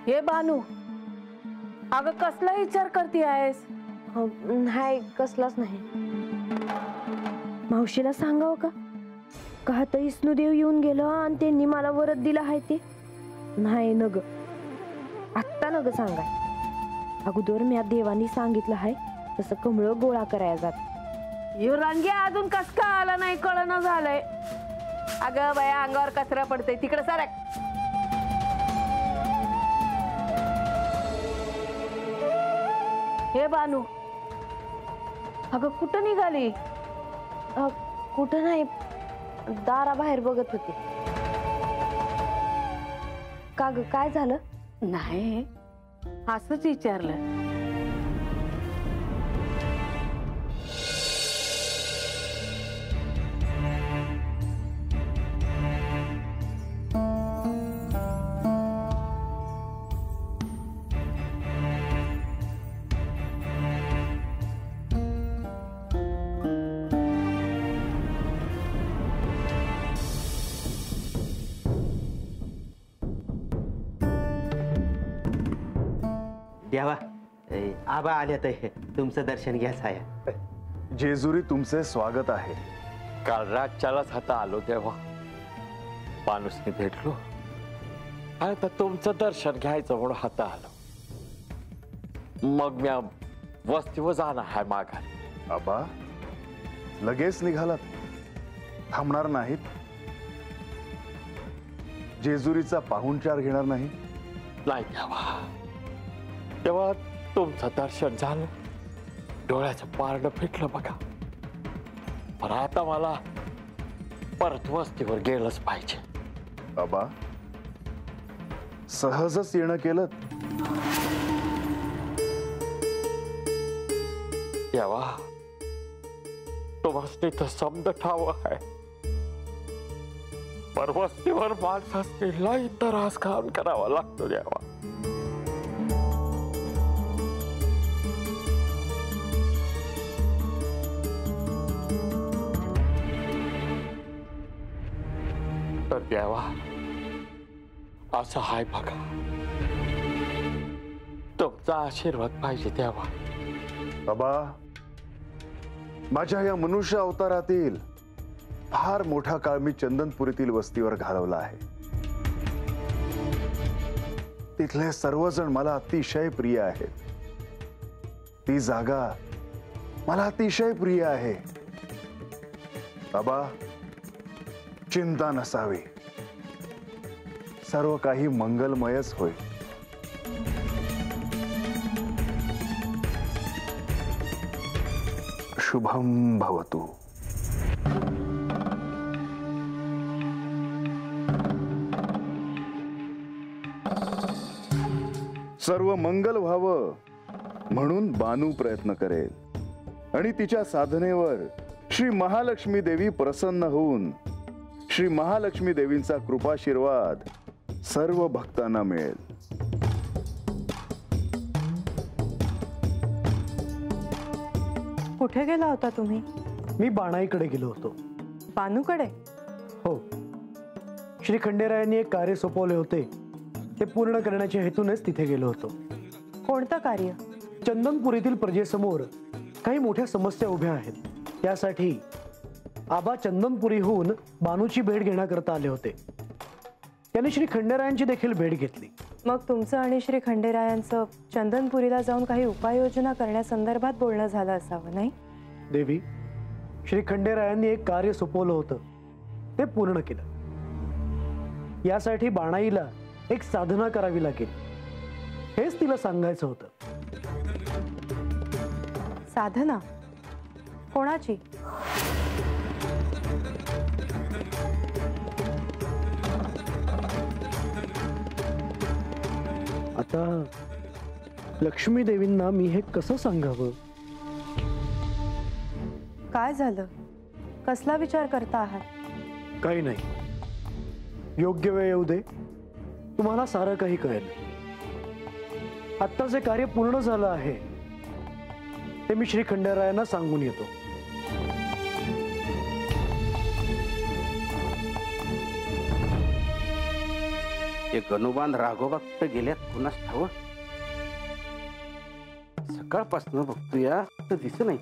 हे बानू, अगं कसला विचार करते आहेस? नाही, कसलाच नाही. मावशीला सांगाव का आता विष्णुदेव येऊन गेलो आणि त्यांनी मला वरद दिला आहे ते? नाही न ग, आत्ता न ग सांगाय. अगोदर मी देवानी सांगितलं आहे तसं कमळ गोळा करायला जात. रंगे अजून कस का आला नाही कळना झालंय. अगं बाया, अंगावर कचरा पडतय, तिकडे सरक. हे बानू, अगं कुठं निघाली? कुठं नाही, दाराबाहेर बघत होते. का ग, काय झालं? नाही, असंच विचारलं. देवा, आबा आले तर तुमचं दर्शन घ्या साया. जेजुरी तुमचे स्वागत आहे. काल रातच्यालाच हाता आलो तेव्हा माणूसने भेटलो, आता तुमचं दर्शन घ्यायचं म्हणून हाता आलो. मग मी वस्तीवर जाणार आहे माघार. आबा, लगेच निघालात? थांबणार नाहीत? जेजुरीचा पाहुणचार घेणार नाही? नाही देवा, तेव्हा तुमचं दर्शन झालं, डोळ्याचं पारडं फिटलं बघा. पण आता मला परत वस्तीवर गेलंच पाहिजे. आबा, सहजच येणं केलं. देवा, तुम्हाला तर समज ठाव आहे, पर वस्तीवर माणसाने लई त्रास काम करावा लागतो देवा. तर देवा, असं हाय बघा, तुमचा आशीर्वाद पाहिजे देवा. बाबा, माझ्या या मनुष्य अवतारातील फार मोठा काळ मी चंदनपुरीतील वस्तीवर घालवला आहे. तिथले सर्वजण मला अतिशय प्रिय आहेत. ती जागा मला अतिशय प्रिय आहे. बाबा, चिंता नसावी, सर्व काही मंगलमयच होईल. शुभम भवतु. सर्व मंगल व्हावं म्हणून बानू प्रयत्न करेल आणि तिच्या साधनेवर श्री महालक्ष्मी देवी प्रसन्न होऊन श्री महालक्ष्मी देवींचा कृपाशीर्वाद सर्व भक्तांना मिळेल. कुठे गेला होता तुम्ही? मी बाणाईकडे गेलो होतो. बानूकडे? हो, श्री खंडेरायांनी एक कार्य सोपवले होते, ते पूर्ण करण्याच्या हेतूनच तिथे गेलो होतो. कोणतं कार्य? चंदनपुरीतील प्रजेसमोर काही मोठ्या समस्या उभ्या आहेत. त्यासाठी आबा चंदनपुरीहून बानूची भेट घेण्याकरता आले होते. त्यांनी श्री खंडेरायांची देखील भेट घेतली. मग तुमचं आणि श्री खंडेरायांचं चंदनपुरीला जाऊन काही उपाययोजना करण्यासंदर्भात बोलणं झालं असावं, नाही? देवी, श्री खंडेरायांनी एक कार्य सोपवलं होतं, ते पूर्ण केलं. यासाठी बाणाईला एक साधना करावी लागेल, हेच तिला सांगायचं होतं. साधना? कोणाची? आता लक्ष्मी देवींना मी हे कसं सांगावं? काय झालं? कसला विचार करता आहात? काही नाही, योग्य वेळ येऊ दे, तुम्हाला सारं काही कळेल. आत्ता जे कार्य पूर्ण झालं आहे ते मी श्री खंडेरायांना सांगून येतो. ते गणोबान राघोबा कुठं गेल्यात कुणास ठाव. सकाळपासून बघतो या तर दिसत नाही.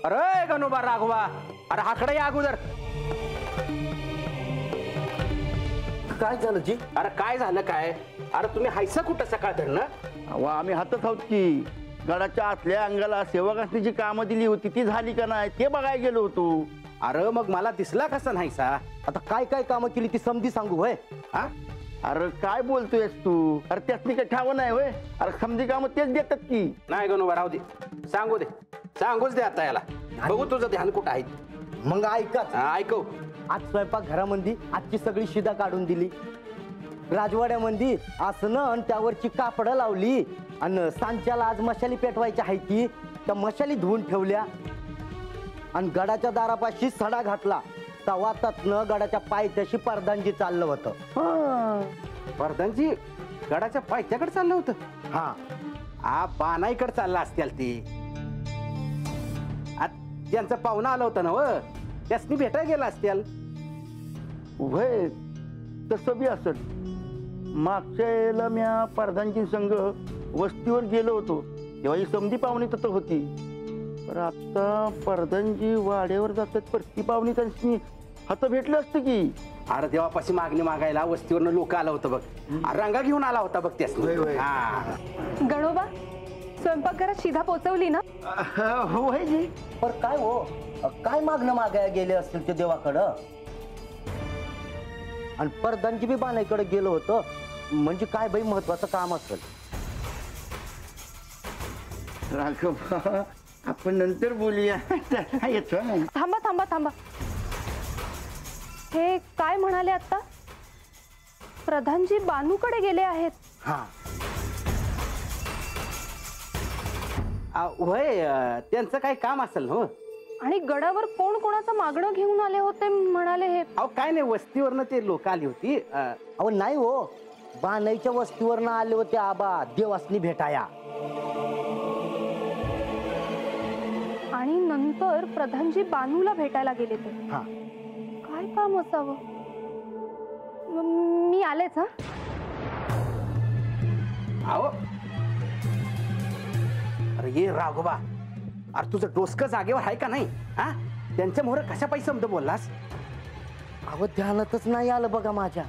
अरे गणोबा राघोबा, अरे हाकडे या अगोदर. काय झालं जी? अरे काय झालं काय? अरे तुम्ही हायसा कुठं सकाळ धरणं? अहो, आम्ही हातच आहोत की. गडाच्या आतल्या अंगाला सेवकासनी जी कामं दिली होती ती झाली का नाही ते बघायला गेलो होतो. अरे मग मला दिसला कसा नाहीसा? आता काय काय कामं केली ती समजी सांगू होय? हा? अरे काय बोलतोयस तू? अरे त्यातनी काही ठाव नाही होय? अरे समजी कामं तेच देतात की. नाही गणोबा राहू दे, सांगू दे, सांगूच दे आता याला. बघू तुझं ध्यान कुठं आहे. मग ऐकाच. ऐकव. आज स्वयंपाक घरामध्ये आजची सगळी शिदा काढून दिली. राजवाड्यामध्ये आसनं आणि त्यावरची कापडं लावली आणि सांच्याला आज मशाली पेटवायची आहे ती त्या मशाली धुवून ठेवल्या आणि गडाच्या दारापाशी सडा घातला. तवा तत्न गडाच्या पायथ्याशी परदानजी चाललं होतं. वर्धनजी गडाच्या पायथ्याकडे चाललं होतं? हा, बानाईकडे चालला असतील ती. ज्यांचा पाहुणा आला होता ना व त्यासनी भेटायला गेला असतील. होय तसं बी असत. मागच्या वेळेला म्या परदानजी संघ वस्तीवर गेलो होतो तेव्हा ही समधी पाहुणी तसं होती. तर आता परदानजी वाड्यावर जातात पर ती पाहुणी त्यांनी हात भेटले असते की. अरे देवापाशी मागणी मागायला वस्तीवरनं लोक आला होतं बघ. रंगा घेऊन आला होता बघ त्यासनी. हा. गणोबा, स्वयंपाकघरात शिधा पोचवली ना? होय जी. पर काय हो, काय मागणं मागायला गेले असतील ते देवाकडं? आणि परदानजी बी बाणाईकडे गेलो होतो म्हणजे काय बाई महत्वाचं काम असेल. राघोबा, आपण नंतर बोलूया. येतो. थांबा थांबा थांबा, हे काय म्हणाले आता? प्रधानजी बानूकडे गेले आहेत? हा, होय, त्यांचं काही काम असेल हो. आणि गडावर कोण कोणाचं मागणं घेऊन आले होते म्हणाले हे? अहो काय नाही, वस्तीवरनं ते लोक आली होती. अहो नाही हो, बाणाईच्या वस्तीवरनं आले होते आबा देवासनी भेटाया. आणि नंतर प्रधानजी बानूला भेटायला गेले ते. हा, काय काम असावं? मी आलेच. हा, अहो अरे ये राघोबा, अरे तुझं डोसकं जागेवर आहे का नाही? हा, त्यांच्या मोहर कशा पाहिजे समज बोललास? अहो ध्यानातच नाही आलं बघा माझ्या.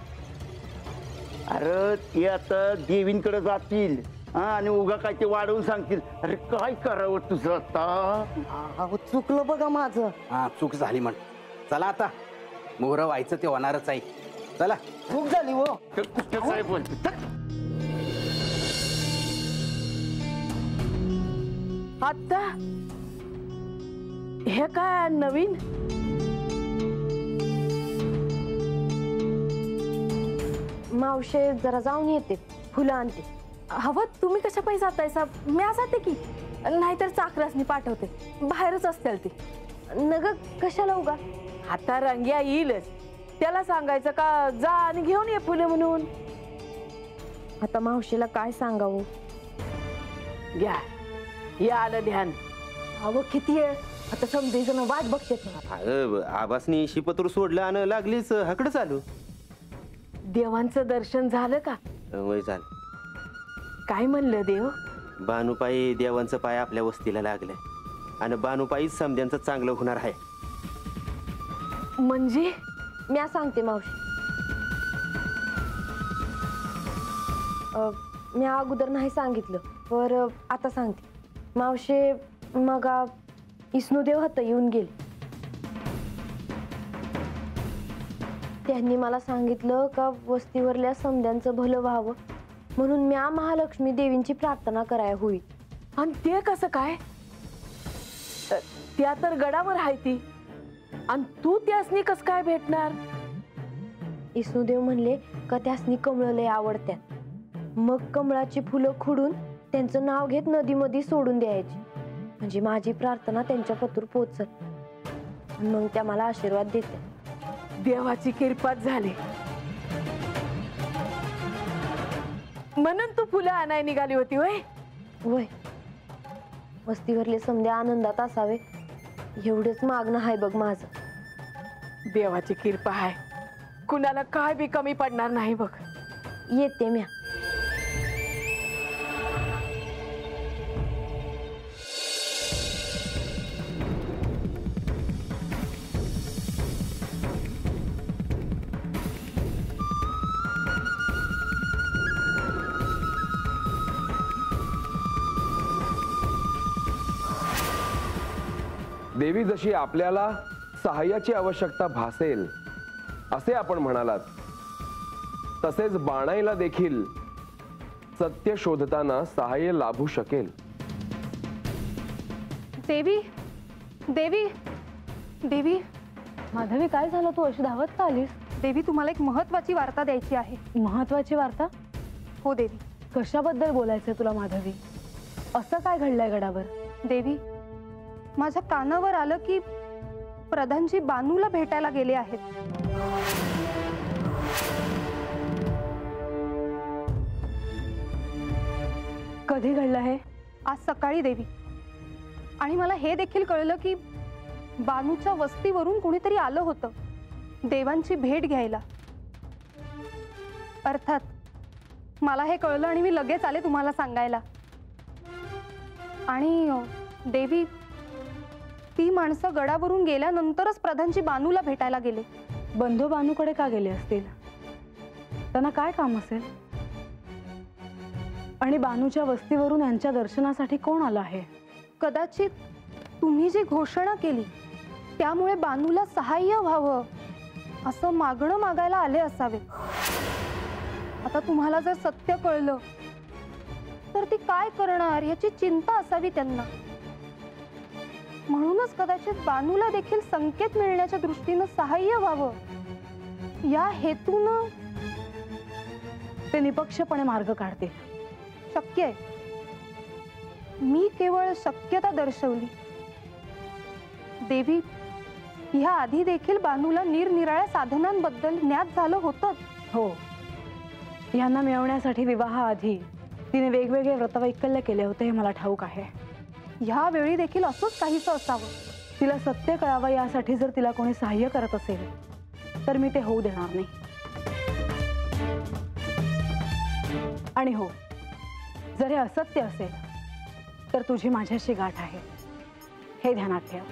अरे ते आता देवींकडे जातील आणि उगा काय ते वाढवून सांगतील. अरे काय करावं तुझं आता? अहो चुकलं बघा माझं. हा, चूक झाली म्हण. चला आता, मोहर व्हायचं ते होणारच आहे. चला. चूक झाली हो. आता हे काय नवीन? मावशे जरा जाऊन येते, फुलं आणते. हवं तुम्ही कशा पाहिजे जातायसा? मी जाते की, नाहीतर चाकरासनी पाठवते, बाहेरच असतील ती. नग कशाला उगा? आता रंग्या येईलच, त्याला सांगायचं का जा आणि घेऊन ये फुले म्हणून. आता मावशीला काय सांगावं? घ्या, या आलं ध्यान. अहो किती वेळ आता समजे जण वाट बघते. आबासनी शिपतूर सोडलं आणि लागलीच हकडं चालू. देवांचं दर्शन झालं का? वय झालं. काय म्हणलं देव? बानुपाई देवांचं पाय आपल्या वस्तीला लागलंय आणि बानुपाईच समध्यांचं चांगलं होणार आहे. म्हणजे म्या सांगते मावशी. म्या अगोदर नाही सांगितलं, पर आता सांगते. मावशे मग विष्णुदेव हात येऊन गेले. त्यांनी मला सांगितलं का वस्तीवरल्या समध्यांचं भलं व्हावं म्हणून म्या महालक्ष्मी देवींची प्रार्थना कराय होईल. आणि ते कसं काय? त्या तर गडावर आहे ती, आणि तू त्यासनी कस काय भेटणार? विष्णुदेव म्हणले का त्यासनी कमळं लय आवडतात. मग कमळाची फुलं खुडून त्यांचं नाव घेत नदीमध्ये सोडून द्यायची, म्हणजे माझी प्रार्थना त्यांच्या पतूर पोचल. मग त्या मला आशीर्वाद देते. देवाची कृपाच झाली म्हणून तू फुलं आणाय निघाली होती होय? वय वस्तीवरले समधे आनंदात असावे एवढंच मागणं आहे बघ माझं. देवाची कृपा आहे, कुणाला काय बी कमी पडणार नाही बघ. येते म्या. देवी, जशी आपल्याला सहाय्याची आवश्यकता भासेल असे आपण म्हणालात, तसेच बाणाईला देखील सत्य शोधताना सहाय्य लाभू शकेल. देवी देवी देवी माधवी, काय झालं? तू अशी धावत का आलीस? देवी, तुम्हाला एक महत्वाची वार्ता द्यायची आहे. महत्वाची वार्ता? हो देवी. कशाबद्दल बोलायचंय तुला माधवी? असं काय घडलंय गडावर? देवी, माझ्या कानावर आलं की प्रधानजी बानूला भेटायला गेले आहेत. कधी घडलं हे? आज सकाळी देवी. आणि मला हे देखील कळलं की बानूच्या वस्तीवरून कुणीतरी आलं होतं देवांची भेट घ्यायला. अर्थात मला हे कळलं आणि मी लगेच आले तुम्हाला सांगायला. आणि देवी, ती माणसं गडावरून गेल्यानंतरच प्रधानजी बानूला भेटायला गेले. बंधू बानूकडे का गेले असतील? त्यांना काय काम असेल? आणि बानूच्या वस्तीवरून यांच्या दर्शनासाठी कोण आलं आहे? कदाचित तुम्ही जी घोषणा केली त्यामुळे बानूला सहाय्य व्हावं असं मागणं मागायला आले असावे. आता तुम्हाला जर सत्य कळलं तर ती काय करणार याची चिंता असावी त्यांना. म्हणूनच कदाचित बानूला देखील संकेत मिळण्याच्या दृष्टीनं सहाय्य व्हावं या हेतून ते निपक्षपणे मार्ग काढते. शक्य आहे. मी केवळ शक्यता दर्शवली. देवी, ह्या आधी देखील बानूला निरनिराळ्या साधनांबद्दल ज्ञात झालं होतं. हो, यांना मिळवण्यासाठी विवाहाआधी तिने वेगवेगळे व्रतवैकल्य केले होते हे मला ठाऊक आहे. ह्या वेळी देखील असंच काहीसं असावं. तिला सत्य कळावं यासाठी जर तिला कोणी सहाय्य करत असेल तर मी ते होऊ देणार नाही. आणि हो, जर हे असत्य असेल तर तुझी माझ्याशी गाठ आहे हे ध्यानात ठेव.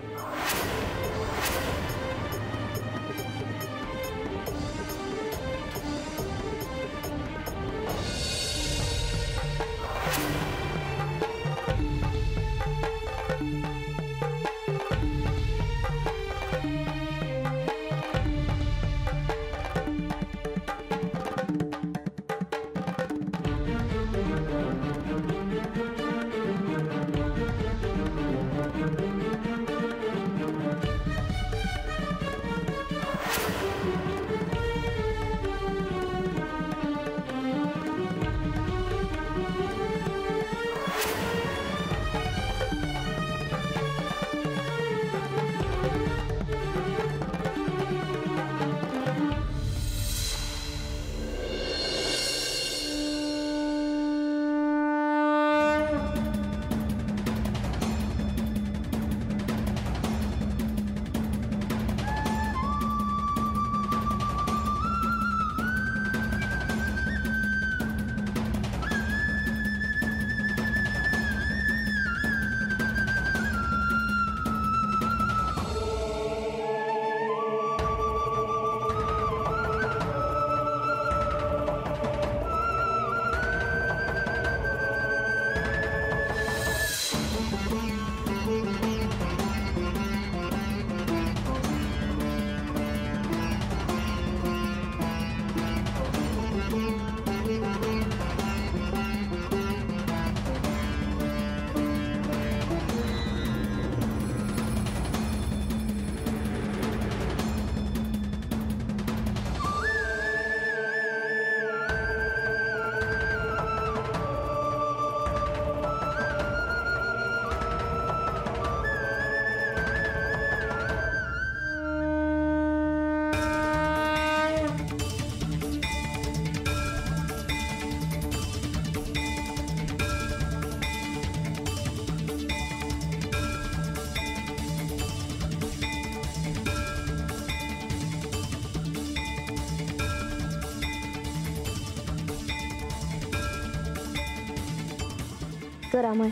करा माय.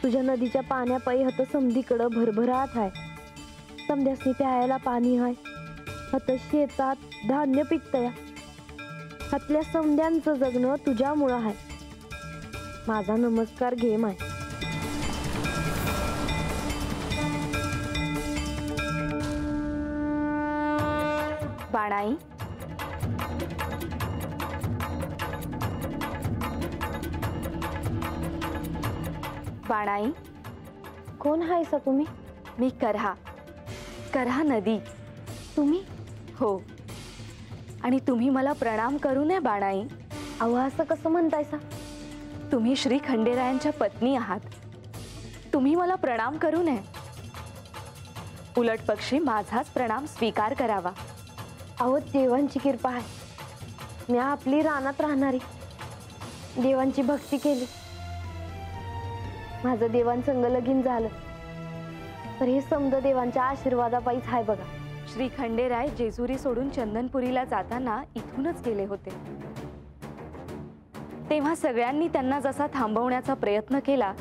तुझ्या नदीच्या पाण्यापायी हत समधीकडं भरभराट आहे. समध्यासनी प्यायला पाणी आहे. हत शेतात धान्य पिकतया. हातल्या समध्यांचं जगणं तुझ्यामुळं आहे. माझा नमस्कार घे माय. बाणाई, बाणाई, कोण हायसा तुम्ही? मी करहा, करहा नदी. तुम्ही? हो. आणि तुम्ही मला प्रणाम करू नये बाणाई. अहो असं कसं म्हणतायसा? तुम्ही श्री खंडेरायांच्या पत्नी आहात. तुम्ही मला प्रणाम करू नये. उलट पक्षी माझाच प्रणाम स्वीकार करावा. अहो देवांची कृपा आहे. मी आपली रानात राहणारी, देवांची भक्ती केली. माझं देवांसंग लगीन झालं, तर हे समद देवांच्या आशीर्वादापायीच आहे बघा. श्री खंडेराय जेजुरी सोडून चंदनपुरीला जाताना इथूनच गेले होते. तेव्हा सगळ्यांनी त्यांना जसा थांबवण्याचा प्रयत्न केला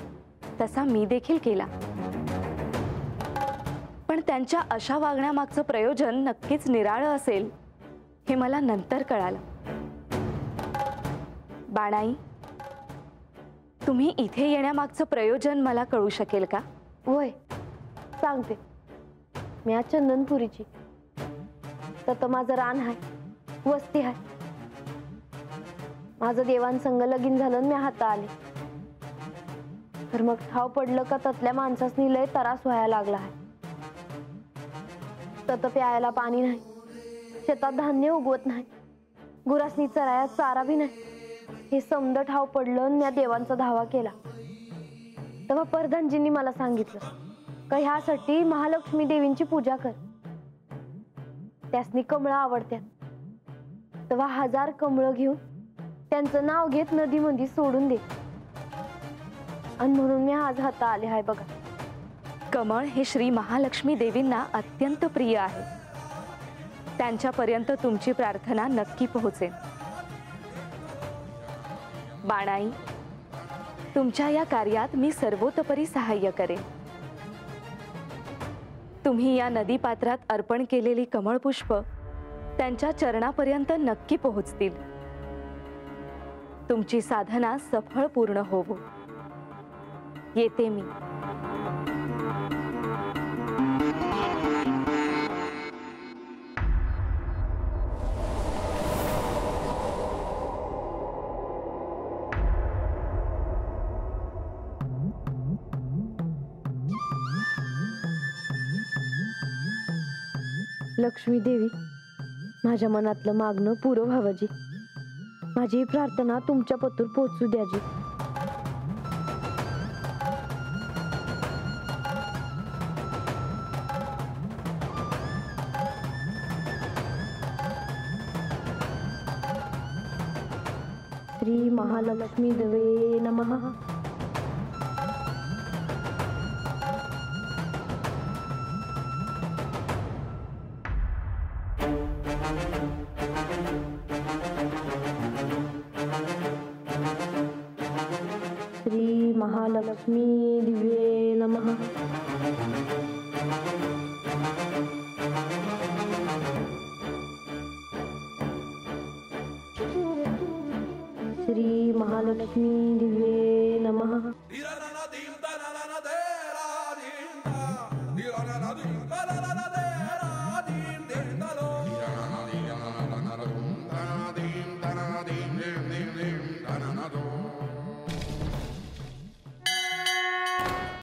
तसा मी देखील केला. पण त्यांच्या अशा वागण्यामागचं प्रयोजन नक्कीच निराळं असेल हे मला नंतर कळालं. बाणाई, तुम्ही इथे येण्यामागचं प्रयोजन मला कळू शकेल का? होय, सांगते. मी आज चंदनपुरीची. तर माझं रान आहे, वस्ती आहे. माझं देवांसंग लगीन झालं, मी हाता आले. तर मग ठाव पडलं का ततल्या माणसासनी लय त्रास व्हायला लागला आहे. तत प्यायला पाणी नाही, शेतात धान्य उगवत नाही, गुरासनी चराया चारा बी नाही. हे समद ठाव पडलं, मी देवांचा धावा केला. तेव्हा प्रधानजींनी मला सांगितलं का ह्यासाठी महालक्ष्मी देवींची पूजा कर. त्यासनी कमळं आवडतात. तेव्हा 1000 कमळं घेऊन त्यांचं नाव घेत नदीमध्ये सोडून दे. आणि म्हणून मी आज हाता आले आहे बघा. कमळ हे श्री महालक्ष्मी देवींना अत्यंत प्रिय आहे. त्यांच्यापर्यंत तुमची प्रार्थना नक्की पोहोचेल. बाणाई, तुमच्या या कार्यात मी सर्वतोपरी सहाय्य करेन. तुम्ही या नदीपात्रात अर्पण केलेली कमळपुष्प त्यांच्या चरणापर्यंत नक्की पोहोचतील. तुमची साधना सफळ पूर्ण होवो. येते मी. लक्ष्मी देवी, माझ्या मनातलं मागणं पुरं व्हावं. माझी ही प्रार्थना तुमच्या पतूर पोचू द्याजी. श्री महालक्ष्मी देवे नमः. श्री महालक्ष्मी दिव्ये नमः. श्री महालक्ष्मी दिव्ये नमः.